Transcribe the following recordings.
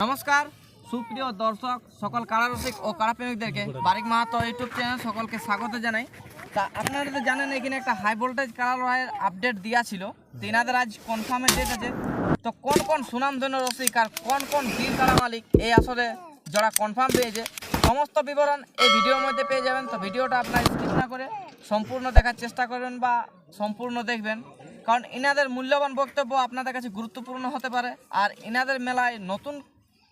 নমস্কার সুপ্রিয় দর্শক সকল কারারসিক ও কারাপ্রেমিকদেরকে বারিক মাহাতো ইউটিউব চ্যানেল সকলকে স্বাগত জানাই। তা আপনারা তো জানেন এখানে একটা হাই ভোল্টেজ কারা লড়াইয়ের আপডেট দেওয়া ছিল, তিনাদের আজ কনফার্মের ডেট আছে। তো কোন কোন সুনামধন্য রসিক আর কোন কোন বীর কারা মালিক এই আসরে যারা কনফার্ম পেয়েছে সমস্ত বিবরণ এই ভিডিওর মধ্যে পেয়ে যাবেন। তো ভিডিওটা আপনারা স্কিপ না করে সম্পূর্ণ দেখার চেষ্টা করবেন বা সম্পূর্ণ দেখবেন, কারণ ইনাদের মূল্যবান বক্তব্য আপনাদের কাছে গুরুত্বপূর্ণ হতে পারে। আর ইনাদের মেলায় নতুন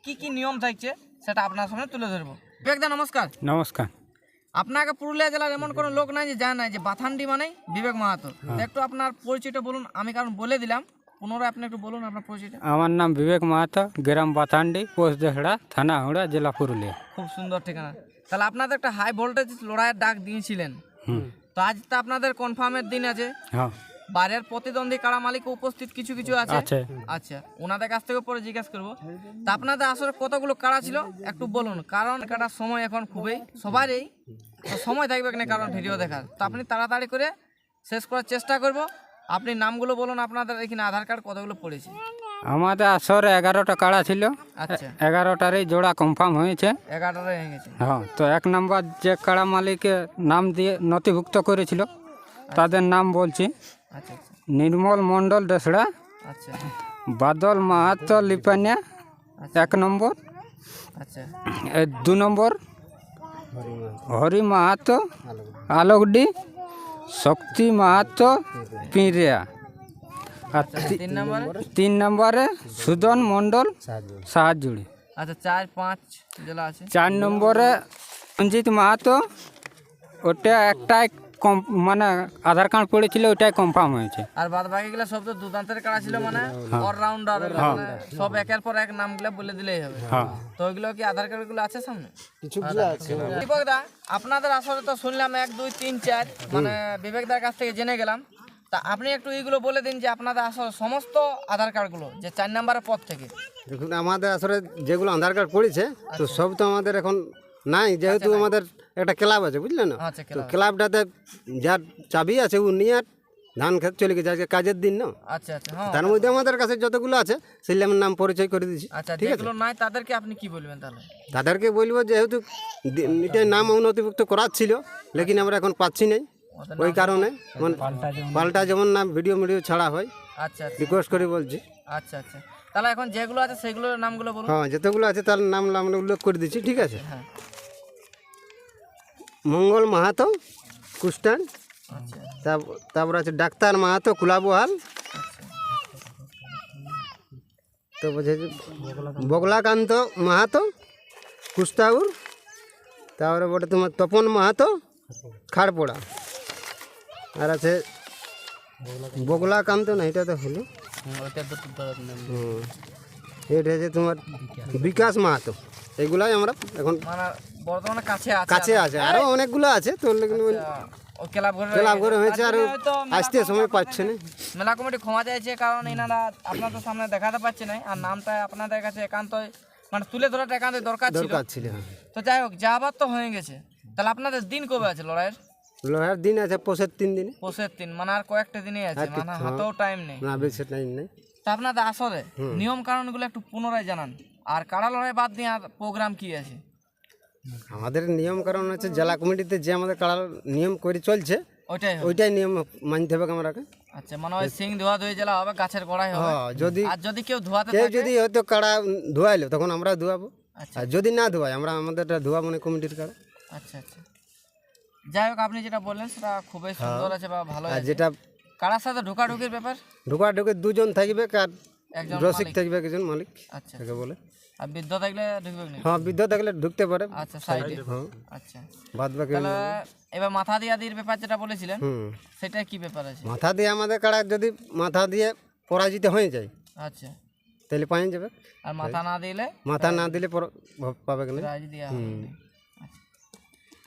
কি কি নিয়ম থাকছে সেটা আপনার সামনে তুলে ধরবো। বিবেকদা নমস্কার। নমস্কার। আপনাকে পুরুলিয়া জেলার এমন কোনো লোক নাই যে জানে না যে বাথান্ডি মানেই বিবেক মাহাতো। একটু আপনার পরিচয়টা বলুন, আমি কারণ বলে দিলাম, পুনরায় আপনি একটু বলুন আপনার পরিচয়টা। আমার নাম বিবেক মাহাতো, গ্রাম বাথান্ডি, পোস্ট দেহড়া, থানা হুড়া, জেলা পুরুলিয়া। খুব সুন্দর ঠিকানা। তাহলে আপনাদের একটা হাই ভোল্টেজ লড়াইয়ের ডাক দিয়েছিলেন, তো আজ তো আপনাদের কনফার্মের দিন আছে। হ্যাঁ, বাইরের প্রতিদ্বন্দ্বী কারা মালিক উপস্থিত কিছু কিছু আছে। আচ্ছা, ওনাদের কাছ থেকে পরে জিজ্ঞেস করবো। তা আপনাদের আসলে কতগুলো কারা ছিল একটু বলুন, কারণ কাটার সময় এখন খুবই সবারই সময় থাকবে না কারণ ভিডিও দেখার। তো আপনি তাড়াতাড়ি করে শেষ করার চেষ্টা করব। আপনি নামগুলো বলুন, আপনাদের এখানে আধার কার্ড কতগুলো পড়েছে? আমাদের আসরে 11টা কাড়া ছিল। আচ্ছা, 11টারই জোড়া কনফার্ম হয়েছে। 11টা হয়ে গেছে। হ্যাঁ, তো 1 নম্বর যে কাড়া মালিকের নাম দিয়ে নথিভুক্ত করেছিল তাদের নাম বলছি। আচ্ছা আচ্ছা নির্মল মণ্ডল দেশড়া, আচ্ছা বাদল মাহাতো লিপানিয়া 1 নম্বর। আচ্ছা 2 নম্বর হরি মাহাতো আলোকডি, শক্তি মাহাতো পিঁড়িয়া। আর 3 নম্বরে সুদন মণ্ডল সাহায্যুড়ি। আচ্ছা 4-5 জেলা আছে। 4 নম্বরে রঞ্জিত মাহাতো, ওটা একটাই মানে আধার কার্ড পড়েছিল, ওটাই কনফার্ম হয়েছে। আর বাদ বাকিগুলো সব তো দুর্দান্তের কারা ছিল, মানে অলরাউন্ডার, মানে সব একের পর এক নামগুলো বলে দিলেই হবে। তো ওইগুলো কি আধার কার্ডগুলো আছে সামনে? কিছুগুলো আছে। দীপকদা, আপনাদের আসলে তো শুনলাম 1 2 3 4, মানে বিবেকদার কাছ থেকে জেনে গেলাম। তা আপনি একটু এইগুলো বলে দিন যে আপনাদের আসলে সমস্ত আধার কার্ডগুলো যে 4 নম্বরের পর থেকে। দেখুন, আমাদের আসলে যেগুলো আধার কার্ড পড়েছে তো সব তো আমাদের এখন নাই, যেহেতু আমাদের একটা ক্লাব আছে, বুঝলেন না? আচ্ছা, তো ক্লাবটাতে যার চাবি আছে ও নিয়ে ধান খেত চলে গেছে, আজকে কাজের দিন না। আচ্ছা আচ্ছা, হ্যাঁ। তার মধ্যে আমাদের কাছে যতগুলো আছে সেগুলো আমার নাম পরিচয় করে দিচ্ছি। আচ্ছা, যেগুলো নাই তাদেরকে আপনি কি বলবেন তাহলে? তাদেরকে বলবো যেহেতু এটাই নাম নথিভুক্ত করার ছিল, লেকিন আমরা এখন পাচ্ছি নাই, ওই কারণে পাল্টা যেমন নাম ভিডিও ছাড়া হয়। আচ্ছা আচ্ছা, রিকোয়েস্ট করে বলছি। আচ্ছা আচ্ছা, তাহলে এখন যেগুলো আছে সেগুলোর নামগুলো বলুন। হ্যাঁ, যতগুলো আছে তার নাম আমরা উল্লেখ করে দিচ্ছি, ঠিক আছে? হ্যাঁ। মঙ্গল মাহাতো কুষ্টান, আচ্ছা তারপর আছে ডাক্তার মাহাতো কুলাবহাল, তো বলছে বগলাকান্ত মাহাতো কুস্তাউর, তারপরে বটে তোমার তপন মাহাতো খাড়পোড়া, আর আছে বগলাকান্ত না, এটা তো হলো। এটা হচ্ছে তোমার বিকাশ মাহাতো। এগুলাই আমরা এখন মানে বর্তমানে কাছে আছে, আরও অনেকগুলো আছে তো, ক্লাব ঘরে হয়েছে আর আসতে সময় পাচ্ছে না। মেলা কমিটি ক্ষমা চাইছে, কারণ এনারা আপনাদের সামনে দেখাতে পারছে না, আর নামটা আপনাদের কাছে একান্তই মানে তুলে ধরাটা একান্তই দরকার ছিল। তো যাই হোক, যা আবার তো হয়ে গেছে। তাহলে আপনাদের দিন কবে আছে লড়াইয়ের? লড়াইয়ের দিন আছে পৌষের 3 দিন। পৌষের 3 মানে আর কয়েকটা দিনই আছে, মানে হাতেও টাইম নেই। না, বেশি টাইম নেই। তো আপনাদের আসলে নিয়ম কারণগুলো একটু পুনরায় জানান, আর কাড়া লড়াই বাদ দিয়ে আর প্রোগ্রাম কি আছে? আমাদের নিয়ম কারণ হচ্ছে জেলা কমিটিতে যে আমাদের কাড়ার নিয়ম করে চলছে, ওইটাই নিয়ম মানতে হবে আমরাকে। আচ্ছা, মানে ওই সিং ধোয়া ধুয়ে জেলা হবে, গাছের গোড়ায় হবে। আর যদি কেউ ধোয়াতে থাকে, যদি হয়তো কাড়া ধোয়াইলো তখন আমরা ধোয়াবো, আর যদি না ধোয়াই আমরা আমাদেরটা ধোয়াবো না কমিটির কাড়া। আচ্ছা আচ্ছা, যাই হোক, আপনি যেটা বললেন সেটা খুবই সুন্দর আছে বা ভালো আছে। যেটা কাড়ার সাথে ঢোকাঢুকির ব্যাপার, ঢোকাঢুকি 2 জন থাকবে, আর রসিক থাকবে একজন মালিক। আচ্ছা, তাকে বলে। আর বৃদ্ধ থাকলে ঢুকবে না? হ্যাঁ, বৃদ্ধ থাকলে ঢুকতে পারে। আচ্ছা, সাইডে। আচ্ছা, বাদ বাকি তাহলে এবার মাথা দিয়া দির ব্যাপার যেটা বলেছিলেন, সেটা কি ব্যাপার আছে? মাথা দিয়ে আমাদের কাড়া যদি মাথা দিয়ে পরাজিত হয়ে যায়, আচ্ছা, তাহলে পাই যাবে। আর মাথা না দিলে পাবে না, প্রাইজ দেওয়া হবে না। আচ্ছা,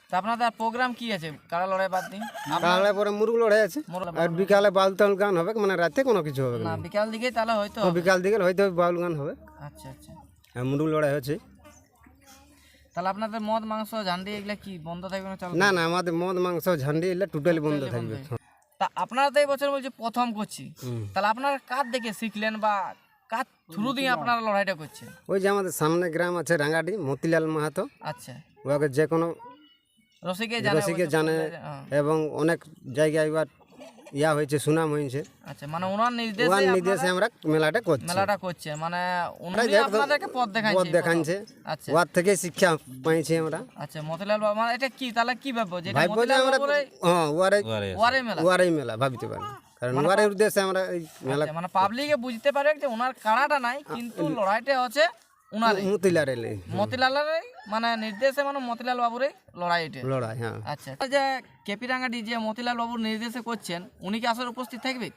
তা আপনাদের প্রোগ্রাম কি আছে কাড়া লড়াই বাদ দিন? কাড়া পরে মুরগ লড়াই আছে, আর বিকালে বাউল তাউল গান হবে, মানে রাতে কোনো কিছু হবে না, বিকাল দিকে তাহলে হয়তো বিকাল দিকে হয়তো বাউল গান হবে। আচ্ছা আচ্ছা, আর মুরগ লড়াই হচ্ছে। তাহলে আপনাদের মদ মাংস ঝান্ডি এগুলা কি বন্ধ থাকবে না? না না, আমাদের মদ মাংস ঝান্ডি এগুলো টোটালি বন্ধ থাকবে। তা আপনারা তো এই বছর বলছি প্রথম করছি, তাহলে আপনারা কার দেখে শিখলেন বা কার থ্রু দিয়ে আপনারা লড়াইটা করছেন? ওই যে আমাদের সামনে গ্রাম আছে রাঙ্গাটি, মতিলাল মাহাতো, আচ্ছা, ওকে যে কোনো রসিকে জানে এবং অনেক জায়গায় এবার ইয়া হয়েছে, সুনাম হয়েছে। আচ্ছা, মানে ওনার ওয়ার নির্দেশে নির্দেশে আমরা মেলাটা করছি। মেলাটা করছেন, মানে উনি আপনাদেরকে পথ পথ দেখাচ্ছে। দেখাচ্ছে, আচ্ছা ওয়ার থেকে শিক্ষা পাইছি আমরা। আচ্ছা, মতিলাল বাবু মানে এটা কি তাহলে কি ভাববো যেটা ভাববো যে মতিলাল আমরা বাবুরই ওয়ারে মেলা? ওয়ারেই মেলা ভাবিতে পারি, কারণ ওয়ারের উদ্দেশ্যে আমরা এই মেলা আচ্ছা, মানে পাবলিকে বুঝতে পারে যে ওনার কাড়াটা নাই, কিন্তু লড়াইটা হচ্ছে উনারই, মতিলারের মতিলালের মানে নির্দেশে, মানে মতিলাল বাবুরই লড়াই এটা। লড়াই। হ্যাঁ, আচ্ছা, যে কেপি রাঙ্গাটি যে মতিলাল বাবুর নির্দেশে করছেন, উনি কি আসলে উপস্থিত থাকবে?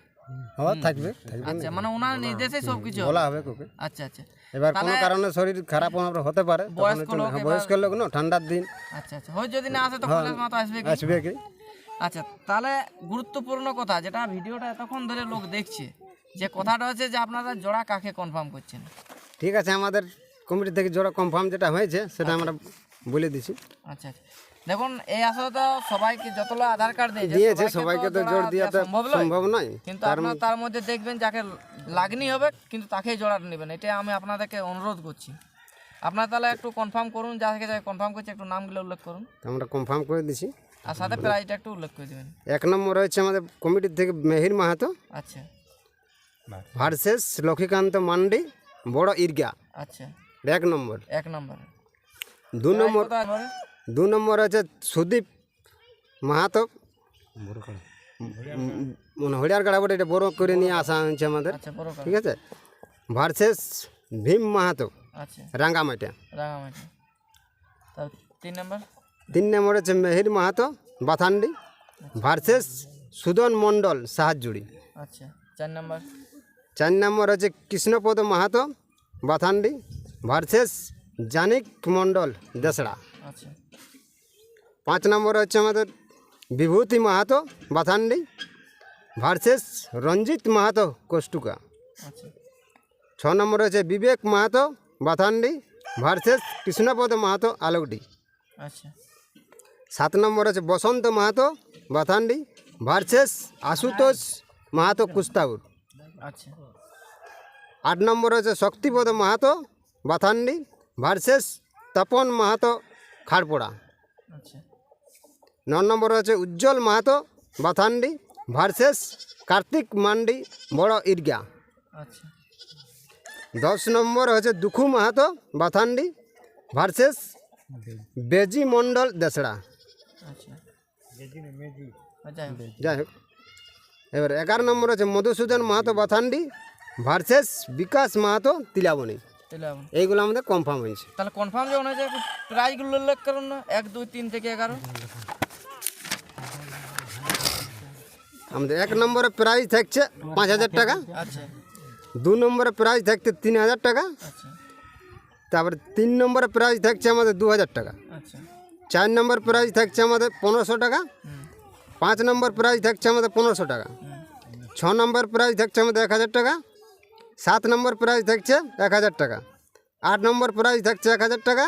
হ্যাঁ থাকবে। আচ্ছা, মানে ওনার নির্দেশে সবকিছু হবে। বলা হবে কোকে। আচ্ছা আচ্ছা এবার কোনো কারণে শরীর খারাপ আমরা হতে পারে, বয়স্ক লোক বয়স্ক লোক না, ঠান্ডার দিন আচ্ছা আচ্ছা, হয় যদি না আসে তো কৈলাস মাহাতো আসবে কি? আসবে কি। আচ্ছা, তাহলে গুরুত্বপূর্ণ কথা যেটা ভিডিওটা এতক্ষণ ধরে লোক দেখছে, যে কথাটা হচ্ছে যে আপনারা জোড়া কাকে কনফার্ম করছেন? ঠিক আছে, আমাদের কমিটি থেকে জোড়া কনফার্ম যেটা হয়েছে সেটা আমরা বলে দিছি। আচ্ছা আচ্ছা, দেখুন এই আসলে তো সবাইকে যতগুলো আধার কার্ড দিয়েছে, সবাইকে তো জোর দেওয়া তো সম্ভব নয়, কিন্তু আপনারা তার মধ্যে দেখবেন যাকে লাগনি হবে কিন্তু তাকেই জোড়াটা নেবেন, এটা আমি আপনাদেরকে অনুরোধ করছি। আপনারা তাহলে একটু কনফার্ম করুন, যাকে যাকে কনফার্ম করছে একটু নামগুলো উল্লেখ করুন, তো আমরা কনফার্ম করে দিছি। আর সাথে প্রাইজটা একটু উল্লেখ করে দেবেন। 1 নম্বর রয়েছে আমাদের কমিটির থেকে মেহির মাহাতো আচ্ছা ভার্সেস লক্ষ্মীকান্ত মান্ডি, বড় ঈর্গা, আচ্ছা, 1 নম্বর। 1 নম্বর। 2 নম্বর আছে সুদীপ মাহাতো, মানে হরিয়ার গাড়া বটে, এটা বড় করে নিয়ে আসা হয়েছে আমাদের। আচ্ছা, বড় কাড়া। ঠিক আছে, ভার্সেস ভীম মাহাতো, আচ্ছা, রাঙ্গামাটিয়া। রাঙামাটি। তার 3 নম্বর। 3 নম্বর আছে মেহির মাহাতো, বাথান্ডি, ভার্সেস সুদন মণ্ডল, সাহাজুড়ি। আচ্ছা, 4 নম্বর। 4 নম্বর আছে কৃষ্ণপদ মাহাতো, বাথান্ডি, ভার্সেস জানিক মণ্ডল, দেশড়া। আচ্ছা, 5 নম্বর হচ্ছে আমাদের বিভূতি মাহাতো, বাথান্ডি, ভার্সেস রঞ্জিত মাহাতো, কোষ্টুকা। আচ্ছা, 6 নম্বর হচ্ছে বিবেক মাহাতো, বাথান্ডি, ভার্সেস কৃষ্ণপদ মাহাতো, আলোকডি। আচ্ছা, 7 নম্বর আছে বসন্ত মাহাতো, বাথান্ডি, ভার্সেস আশুতোষ মাহাতো, কুস্তাউর। আচ্ছা, 8 নম্বর হচ্ছে শক্তিপদ মাহাতো, বাথান্ডি, ভার্সেস তপন মাহাতো, খাড়পোড়া। আচ্ছা, 9 নম্বর হচ্ছে উজ্জ্বল মাহাতো, বাথান্ডি, ভার্সেস কার্তিক মান্ডি, বড় ঈর্গা। আচ্ছা, 10 নম্বর হচ্ছে দুখু মাহাতো, বাথান্ডি, ভার্সেস বেজি মণ্ডল, দেশড়া। আচ্ছা, যাই হোক, এবার 11 নম্বর হচ্ছে মধুসূদন মাহাতো, বাথান্ডি, ভার্সেস বিকাশ মাহাতো, তিলাবনি। এইগুলো আমাদের কনফার্ম হয়েছে। তাহলে কনফার্ম যখন হয়েছে প্রাইজগুলো উল্লেখ করুন না, 1 2 3 থেকে 11। আমাদের 1 নম্বরে প্রাইজ থাকছে 5,000 টাকা, আচ্ছা, 2 নম্বরে প্রাইজ থাকছে 3,000 টাকা, আচ্ছা, তারপরে 3 নম্বরে প্রাইজ থাকছে আমাদের 2,000 টাকা, আচ্ছা, 4 নম্বর প্রাইজ থাকছে আমাদের 1,500 টাকা, 5 নম্বর প্রাইজ থাকছে আমাদের 1,500 টাকা, 6 নম্বর প্রাইজ থাকছে আমাদের 1,000 টাকা, 7 নম্বর প্রাইজ থাকছে 1,000 টাকা, 8 নম্বর প্রাইজ থাকছে 1,000 টাকা,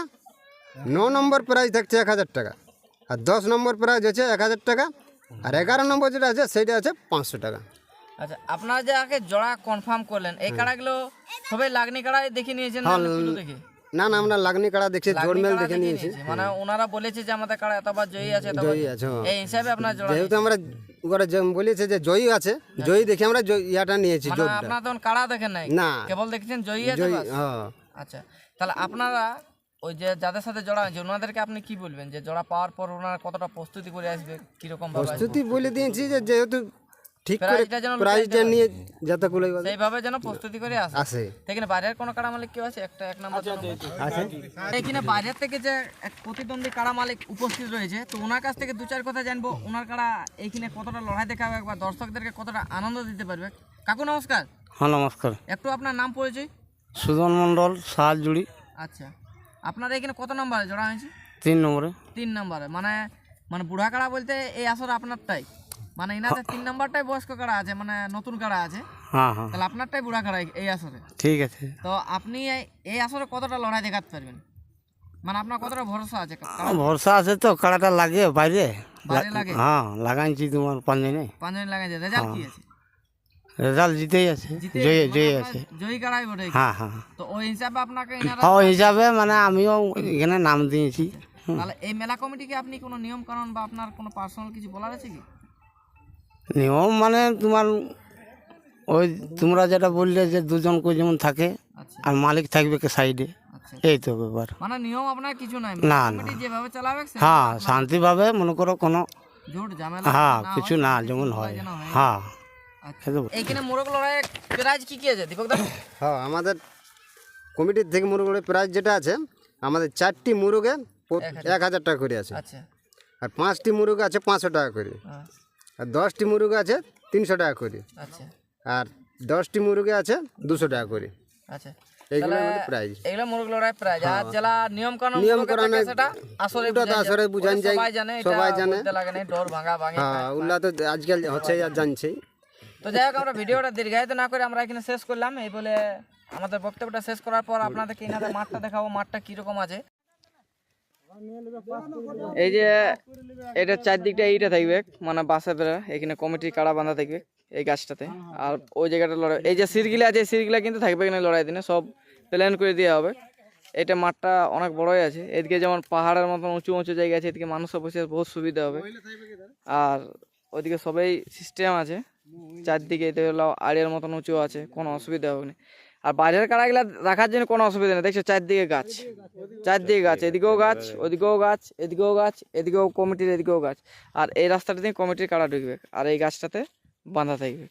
9 নম্বর প্রাইজ থাকছে 1,000 টাকা, আর 10 নম্বর প্রাইজ হচ্ছে 1,000 টাকা, আর 11 নম্বর যেটা আছে সেইটা আছে 500 টাকা। আচ্ছা, আপনারা যে আগে জোড়া কনফার্ম করলেন, এই কাড়াগুলো সবাই লাগনি কাড়াই দেখে নিয়েছেন না পিলু দেখে? না না, আমরা লাগনি কাড়া দেখছি, জোরমেল দেখে নিয়েছি। মানে ওনারা বলেছে যে আমাদের কাড়া এতবার জয়ী আছে, এতবার জয়ী আছে, হ্যাঁ। এই হিসাবে আপনার জোড়া যেহেতু আমরা ওরা বলেছে যে জয়ী আছে, জয়ী দেখে আমরা ইয়াটা নিয়েছি, মানে জোরটা। আপনারা তখন কাড়া দেখেন নাই, না, কেবল দেখেছেন জয়ী আছে জয়ী, বাস? হ্যাঁ। আচ্ছা, তাহলে আপনারা ওই যে যাদের সাথে জোড়া হয়েছে ওনাদেরকে আপনি কি বলবেন যে জোড়া পাওয়ার পর ওনারা কতটা প্রস্তুতি করে আসবে, কিরকম ভাবে আসবে? প্রস্তুতি বলে দিয়েছি যে যেহেতু ঠিক করে প্রাইজটা যেন প্রাইজটা নিয়ে যতগুলো সেইভাবে যেন প্রস্তুতি করে আসে। আসে। এখানে বাইরের কোনো কাড়া মালিক কেউ আছে? একটা 1 নম্বর আছে। এখানে বাইরের থেকে যে এক প্রতিদ্বন্দ্বী কাড়া মালিক উপস্থিত রয়েছে, তো ওনার কাছ থেকে 2-4 কথা জানবো। ওনার কাড়া এইখানে কতটা লড়াই দেখাবে, একবার দর্শকদেরকে কতটা আনন্দ দিতে পারবে। কাকু নমস্কার। হ্যাঁ নমস্কার, একটু আপনার নাম পরিচয়। সুজন মণ্ডল, সাহাজুড়ি। আচ্ছা, আপনার এখানে কত নম্বরে জোড়া হয়েছে? 3 নম্বরে। 3 নম্বরে। মানে মানে বুড়া কাড়া বলতে এই আসর আপনারটাই, মানে এনাদের 3 নম্বরটাই বয়স্ক কাড়া আছে, মানে নতুন কাড়া আছে, হ্যাঁ হ্যাঁ, তাহলে আপনারটাই বুড়া কাড়া এই আসরে। ঠিক আছে। তো আপনি এই আসরে কতটা লড়াই দেখাতে পারবেন, মানে আপনার কতটা ভরসা আছে? ভরসা আছে তো, কাড়াটা লাগে বাইরে। বাইরে লাগে? হ্যাঁ, লাগাইছি তোমার 5 দিনে। 5 জন লাগাই যায়, রেজাল্ট কি আছে? রেজাল্ট জিতেই আছে, জিতে জয়ী মানে জয়ী আপনার আছে। জয়ী কাড়াই বটে। হ্যাঁ হ্যাঁ তো ওই হিসাবে আপনাকে এনারা হ্যাঁ, ওই হিসাবে মানে আমিও এখানে নাম দিয়েছি। তাহলে এই মেলা কমিটিকে আপনি কোনো নিয়ম কানুন বা আপনার কোনো পার্সোনাল কিছু বলার আছে কি? নিয়ম মানে তোমার ওই তোমরা যেটা বললে যে দুজন করে যেমন থাকে আচ্ছা আর মালিক থাকবে কে সাইডে, আচ্ছা, এই তো ব্যাপার। মানে নিয়ম আপনার কিছু নাই, না, কমিটি যেভাবে চালাবে হ্যাঁ শান্তিভাবে মনে করো কোনো ঝুট ঝামেলা হ্যাঁ না কিছু হয়, না শান্তি যেমন শৃঙ্খলা হয়। যেন হয়। হ্যাঁ আচ্ছা। এই তো। এইখানে মোরগ লড়াই প্রাইজ কি কি আছে দীপক দা? হ্যাঁ, আমাদের কমিটির থেকে মুরগের প্রাইস যেটা আছে, আমাদের 4টি মুরগে 1000 টাকা করে আছে, আচ্ছা আর 5টি মুরগ আছে 500 টাকা করে, হ্যাঁ, আর 10টি মুরগ আছে 300 টাকা করে, আচ্ছা আর 10টি মুরগে আছে 200 টাকা করে। আচ্ছা, এইগুলো তাহলে আমাদের প্রাইস। এগুলো মোরগ লড়াই প্রাইজ। আর যারা নিয়ম কানুন নিয়ম গুলোকে কানুন থাকে সেটা আসলে ওটা তো আসরে বুঝান যায়, সবাই জানে, সবাই জানে। বলতে লাগে না, ডর ভাঙা ভাঙি। হ্যাঁ, ওগুলা তো আজকাল হচ্ছে আর জানছেই। তো যাই হোক, আমরা ভিডিওটা দীর্ঘায়িত না করে আমরা এখানে শেষ করলাম। এই বলে আমাদের বক্তব্যটা শেষ করার পর আপনাদেরকে এনাদের মাঠটা দেখাবো, মাঠটা কিরকম আছে। এই যে এটা চারদিকটা এইটা থাকবে, মানে বাসা বেড়া, এখানে কমিটির কাড়া বাঁধা থাকবে এই গাছটাতে। আর ওই জায়গাটা লড়াই, এই যে সিরগিলা আছে, সিরগিলা কিন্তু থাকবে এখানে লড়াই দিনে, সব প্ল্যান করে দেওয়া হবে। এটা মাঠটা অনেক বড়ই আছে, এদিকে যেমন পাহাড়ের মতন উঁচু উঁচু জায়গা আছে, এদিকে মানুষের বসে বহুত সুবিধা হবে। আর ওইদিকে সবাই সিস্টেম আছে, চারদিকে এতে হলো আড়িয়ার মতন উঁচু আছে, কোনো অসুবিধা হবে না। আর বাইরের কাড়াগুলা রাখার জন্য কোনো অসুবিধা নেই, দেখছো চারদিকে গাছ, চারদিকে গাছ, এদিকেও গাছ, ওদিকেও গাছ, এদিকেও গাছ, এদিকেও কমিটির, এদিকেও গাছ। আর এই রাস্তাটা দিয়ে কমিটির কাড়া ঢুকবে, আর এই গাছটাতে বাঁধা থাকবে।